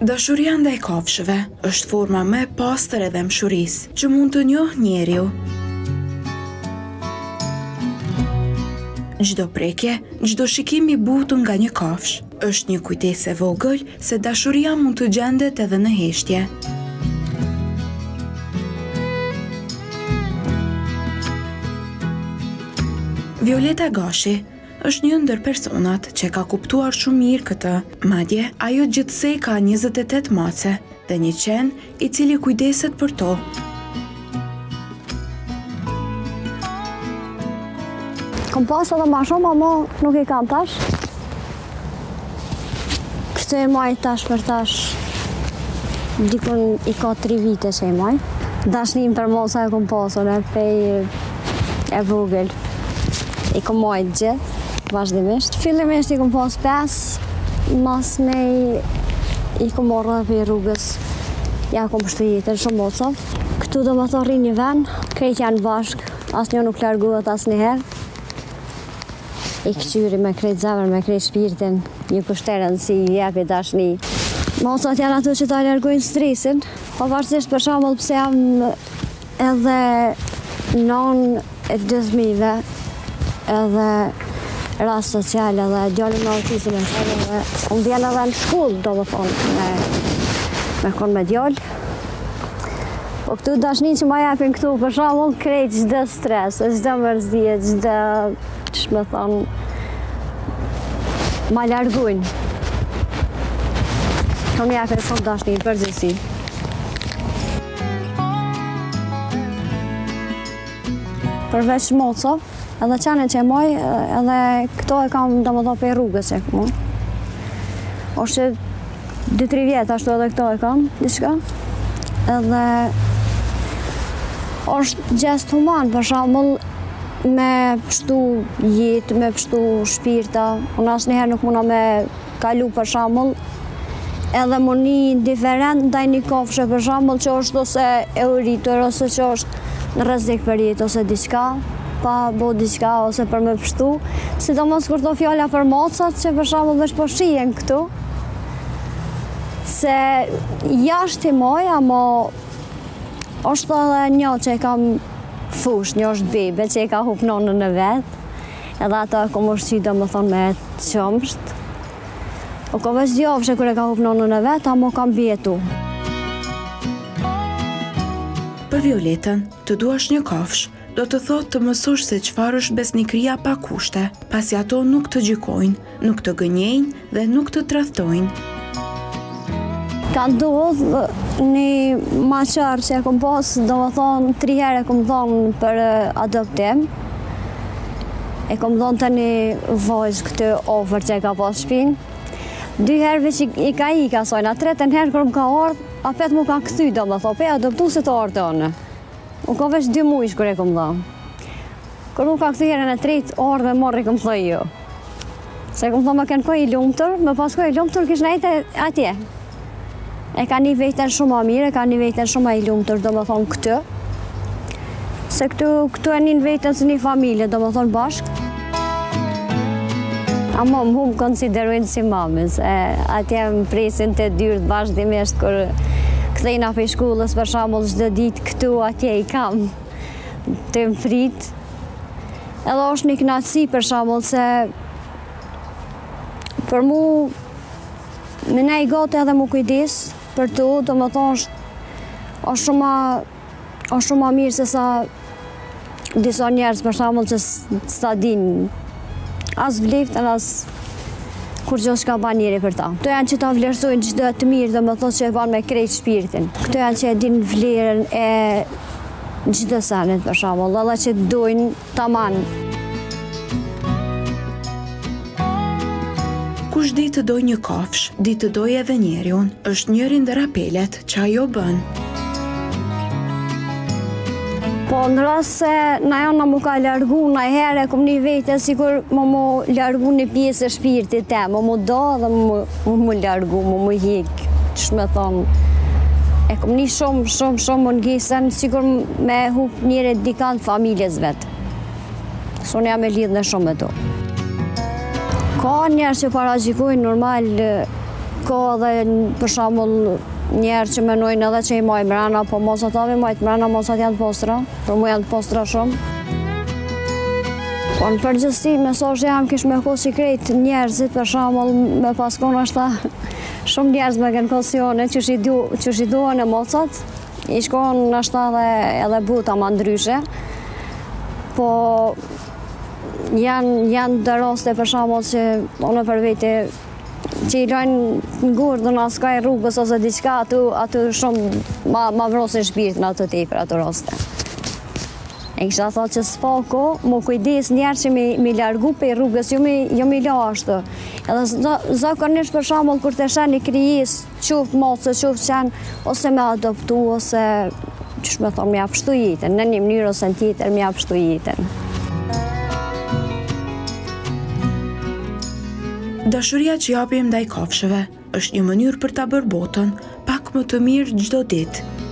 Dashuria ndaj kafshëve është forma më e pastër edhe mshurisë që mund të njohë njeriu. Çdo prekje, çdo shikim i butur nga një kafshë është një kujtesë e vogël se dashuria mund të gjendet edhe në heshtje. Violeta Gashi është një ndër personat që ka kuptuar shumë mirë këtë, madje ajo gjithsej ka 28 mace dhe një qen i cili kujdeset për to. Kam pas edhe ma shumë, ama nuk i kam tash. Këtë e maj tash për tash, dikun i ka 3 vite që e maj. Dashnim për mosa e kom pasur e pej e vogël. I kom majt gjithë, vazhdimisht. Fillimisht i kom pas 5, mas nej i kom marrë dhe për rrugës. Ja kom pështu jetën shumë moca. Këtu do më thorri një vend, krejt janë bashk, asnjë nuk largohet asnjëherë. I këqyri me krejt zemër, me krejt shpirtin, një kushterën si i jepi dashni. Mocat janë ato që ta largojnë stresin, pavarësisht për shembull pse jam edhe non e 2 fëmijëve, edhe rast social, edhe djalin me autizëm edhe unë vjen edhe në shkollë, domethënë me kon me djalë. Po këtu dashni që ma japin këtu, për shembull krejt çdo stres, çdo mërzie, çdo me thonë, ma largujnë. Kam japin shumë dashni përgjithësi. Përveç moco, edhe qenin që e moj, edhe këto e kam domethënë për rrugës që mu. Është 2-3 vjetë ashtu edhe këto e kam, diçka. Edhe është gjest human, për shembull, me pështu jetë, me pështu shpirta. Unë asnjëherë nuk muna me kalu për shembull, edhe më një indiferent ndaj një kafshë për shembull që është ose e uritur, ose që është në rrezik për jetë, ose diçka, pa bo diçka, ose për me pështu. Sidomos kur to fjala për macat, që për shembull veç po shihen këtu. Se jashtë i moj, ama është edhe një që e kam fush, një është bebe që e ka hup nonën e vetë, edhe ato e kom ushqy domethënë me qëmsht. O ka veç djavshe kër e ka hup nonën e vetë, ama kam bjetu. Për Violetën, të duash një kafshë, do të thotë të mësosh se çfarë është besnikëria pa kushte, pasi ato nuk të gjykojnë, nuk të gënjejnë dhe nuk të tradhtojnë. Ka ndodhë një maqar që e kom pas, domethënë 3 herë e kom thonë për adoptim. E kom thonë të një vajzë këtë ofër që e ka pas shpinë. 2 herë veç i ka sajnë, a 3 herë kër më ka ardhë, a 5 mu ka këthy domethënë, pe adoptu se të ardhë anë. Unë ka veç 2 mujsh kër e kom thonë. Kër mu ka këthy herën e 3, ardhë me marrë i kom thoi jo. Se kom thonë me kënë koj i lumëtër, me pas koj i lumëtër kish në ejtë atje. E ka një vetën shumë a mirë, e ka një vetën shumë a i lumëtër, do më thonë këtë. Se këtu e një vetën së një familje, do më thonë bashkë. Ama mu më konsiderojnë si mamës. Atje më presin të dyrët vazhdimisht, kër këthejna për shkullës, për shembull çdo ditë këtu, atje i kam të më fritë. Edhe është një knatësi, për shembull, se për mu me ne i gati edhe mu kujdes, për të, do më thonë, është shumë ma mirë se sa disa njerës, për shembull, që s'ta din as vleftën, as kur gjo s'ka ba njeri për ta. Këto janë që ta vlerësojnë çdo të mirë, do më thonë që e banë me krejt shpirtin. Këto janë që e din vlerën e çdo senit, për shembull, edhe që dojnë taman. Kush di të doj një kafsh, di të doj edhe njeriun, është njëri ndër apelet që ajo bën. Po në rast se na janë mu ka largu, na herë e kom një vete, sikur mu largu një pjesë e shpirtit tem, mu do dhe mu largu, mu hik, që me thonë. E kom një shumë më ngjesen, sikur me hup njëri dikant familjes vetë. Sonë jam e lidhë në shumë me to. Ka njerë që paraqikojnë normal Ka edhe për shembull njerë që menojnë edhe që i maj mrena, po mosat avi majtë mrena, mosat janë të postra, për mu janë të postra shumë. Po në përgjithësi, mesazhi jam kish me kohë që i krejt njerëzit, për shembull me paskon është shumë njerëz me generacione që i duhen e mocat, i shkon është edhe buta ma ndryshe, po janë të raste për shembull që unë për vete që i lojnë në gurdën askaj rrugës ose diçka, aty shumë ma vrosin shpirtin atë tepër atë raste. E kisha thot që s'pako, mu kujdes njerë që mi largu pe rrugës, jo mi la ashtu. Edhe zakonisht për shembull kur të sheni krijes, qoftë mocë, qoftë qenë, ose me adoptu, ose qysh me thonë, me japështu jetën, në një mënyrë ose në tjetër, me japështu jetën. Dashuria që japim ndaj kafshëve është një mënyrë për ta bërë botën pak më të mirë çdo ditë.